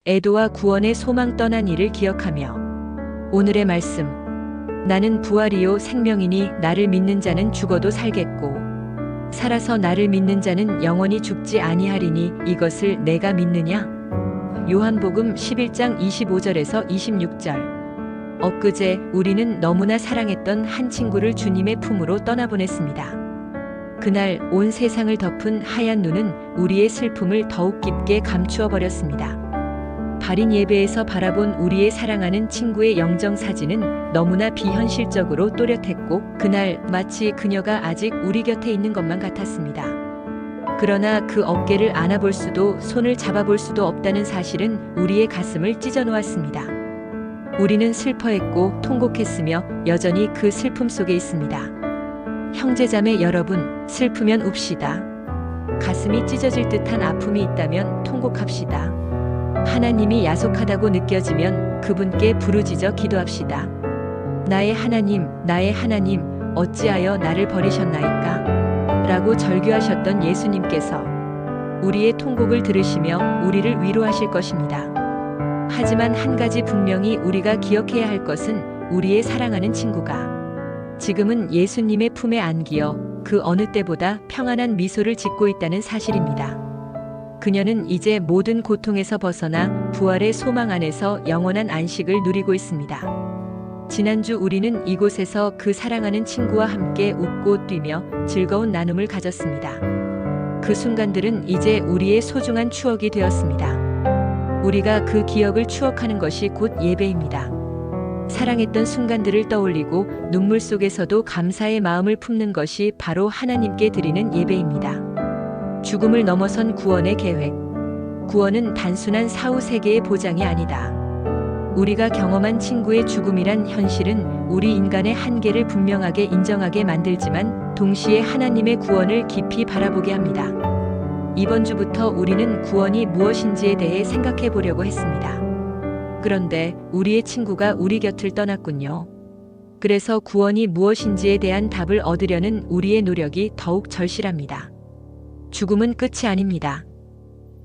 애도와 구원의 소망 떠난 이를 기억하며 오늘의 말씀. 나는 부활이요 생명이니 나를 믿는 자는 죽어도 살겠고 살아서 나를 믿는 자는 영원히 죽지 아니하리니 이것을 내가 믿느냐? 요한복음 11장 25절에서 26절. 엊그제 우리는 너무나 사랑했던 한 친구를 주님의 품으로 떠나보냈습니다. 그날 온 세상을 덮은 하얀 눈은 우리의 슬픔을 더욱 깊게 감추어 버렸습니다. 발인 예배에서 바라본 우리의 사랑하는 친구의 영정 사진은 너무나 비현실적으로 또렷했고 그날 마치 그녀가 아직 우리 곁에 있는 것만 같았습니다. 그러나 그 어깨를 안아볼 수도 손을 잡아볼 수도 없다는 사실은 우리의 가슴을 찢어 놓았습니다. 우리는 슬퍼했고 통곡했으며 여전히 그 슬픔 속에 있습니다. 형제자매 여러분, 슬프면 웁시다. 가슴이 찢어질 듯한 아픔이 있다면 통곡합시다. 하나님이 야속하다고 느껴지면 그분께 부르짖어 기도합시다. 나의 하나님, 나의 하나님, 어찌하여 나를 버리셨나이까? 라고 절규하셨던 예수님께서 우리의 통곡을 들으시며 우리를 위로하실 것입니다. 하지만 한 가지 분명히 우리가 기억해야 할 것은 우리의 사랑하는 친구가 지금은 예수님의 품에 안기어 그 어느 때보다 평안한 미소를 짓고 있다는 사실입니다. 그녀는 이제 모든 고통에서 벗어나 부활의 소망 안에서 영원한 안식을 누리고 있습니다. 지난주 우리는 이곳에서 그 사랑하는 친구와 함께 웃고 뛰며 즐거운 나눔을 가졌습니다. 그 순간들은 이제 우리의 소중한 추억이 되었습니다. 우리가 그 기억을 추억하는 것이 곧 예배입니다. 사랑했던 순간들을 떠올리고 눈물 속에서도 감사의 마음을 품는 것이 바로 하나님께 드리는 예배입니다. 죽음을 넘어선 구원의 계획. 구원은 단순한 사후 세계의 보장이 아니다. 우리가 경험한 친구의 죽음이란 현실은 우리 인간의 한계를 분명하게 인정하게 만들지만 동시에 하나님의 구원을 깊이 바라보게 합니다. 이번 주부터 우리는 구원이 무엇인지에 대해 생각해 보려고 했습니다. 그런데 우리의 친구가 우리 곁을 떠났군요. 그래서 구원이 무엇인지에 대한 답을 얻으려는 우리의 노력이 더욱 절실합니다. 죽음은 끝이 아닙니다.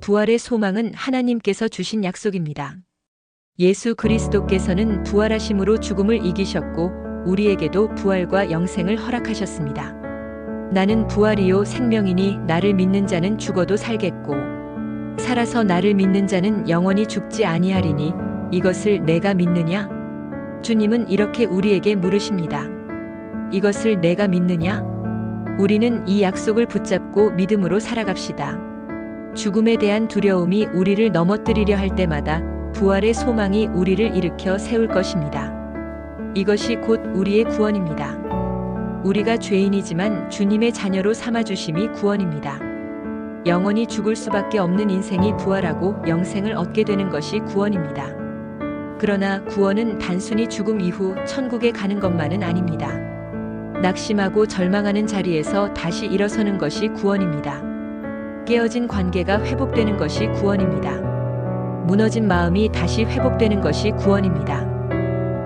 부활의 소망은 하나님께서 주신 약속입니다. 예수 그리스도께서는 부활하심으로 죽음을 이기셨고 우리에게도 부활과 영생을 허락하셨습니다. 나는 부활이요 생명이니 나를 믿는 자는 죽어도 살겠고 살아서 나를 믿는 자는 영원히 죽지 아니하리니 이것을 내가 믿느냐? 주님은 이렇게 우리에게 물으십니다. 이것을 내가 믿느냐? 우리는 이 약속을 붙잡고 믿음으로 살아갑시다. 죽음에 대한 두려움이 우리를 넘어뜨리려 할 때마다 부활의 소망이 우리를 일으켜 세울 것입니다. 이것이 곧 우리의 구원입니다. 우리가 죄인이지만 주님의 자녀로 삼아주심이 구원입니다. 영원히 죽을 수밖에 없는 인생이 부활하고 영생을 얻게 되는 것이 구원입니다. 그러나 구원은 단순히 죽음 이후 천국에 가는 것만은 아닙니다. 낙심하고 절망하는 자리에서 다시 일어서는 것이 구원입니다. 깨어진 관계가 회복되는 것이 구원입니다. 무너진 마음이 다시 회복되는 것이 구원입니다.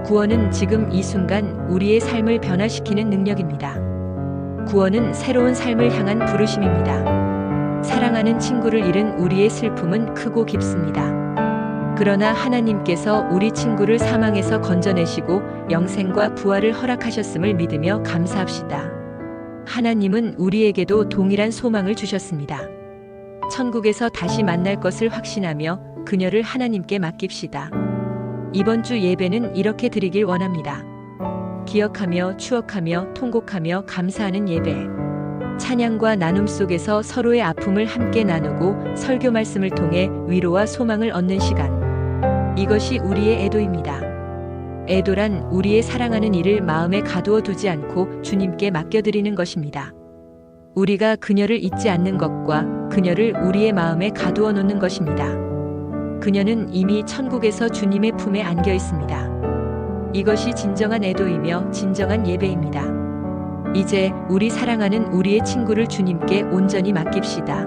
구원은 지금 이 순간 우리의 삶을 변화시키는 능력입니다. 구원은 새로운 삶을 향한 부르심입니다. 사랑하는 친구를 잃은 우리의 슬픔은 크고 깊습니다. 그러나 하나님께서 우리 친구를 사망에서 건져내시고 영생과 부활을 허락하셨음을 믿으며 감사합시다. 하나님은 우리에게도 동일한 소망을 주셨습니다. 천국에서 다시 만날 것을 확신하며 그녀를 하나님께 맡깁시다. 이번 주 예배는 이렇게 드리길 원합니다. 기억하며 추억하며 통곡하며 감사하는 예배. 찬양과 나눔 속에서 서로의 아픔을 함께 나누고 설교 말씀을 통해 위로와 소망을 얻는 시간. 이것이 우리의 애도입니다. 애도란 우리의 사랑하는 이를 마음에 가두어 두지 않고 주님께 맡겨드리는 것입니다. 우리가 그녀를 잊지 않는 것과 그녀를 우리의 마음에 가두어 놓는 것입니다. 그녀는 이미 천국에서 주님의 품에 안겨 있습니다. 이것이 진정한 애도이며 진정한 예배입니다. 이제 우리 사랑하는 우리의 친구를 주님께 온전히 맡깁시다.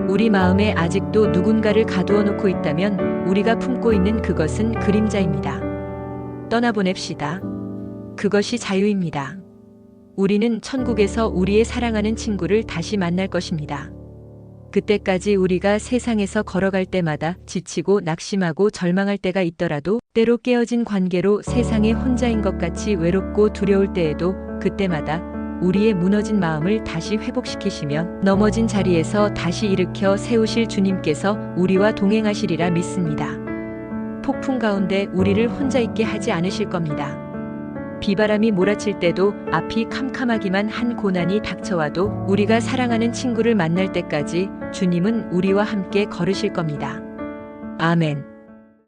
우리 마음에 아직도 누군가를 가두어 놓고 있다면 우리가 품고 있는 그것은 그림자입니다. 떠나보냅시다. 그것이 자유입니다. 우리는 천국에서 우리의 사랑하는 친구를 다시 만날 것입니다. 그때까지 우리가 세상에서 걸어갈 때마다 지치고 낙심하고 절망할 때가 있더라도, 때로 깨어진 관계로 세상에 혼자인 것 같이 외롭고 두려울 때에도 그때마다 우리의 무너진 마음을 다시 회복시키시며 넘어진 자리에서 다시 일으켜 세우실 주님께서 우리와 동행하시리라 믿습니다. 폭풍 가운데 우리를 혼자 있게 하지 않으실 겁니다. 비바람이 몰아칠 때도, 앞이 캄캄하기만 한 고난이 닥쳐와도, 우리가 사랑하는 친구를 만날 때까지 주님은 우리와 함께 걸으실 겁니다. 아멘.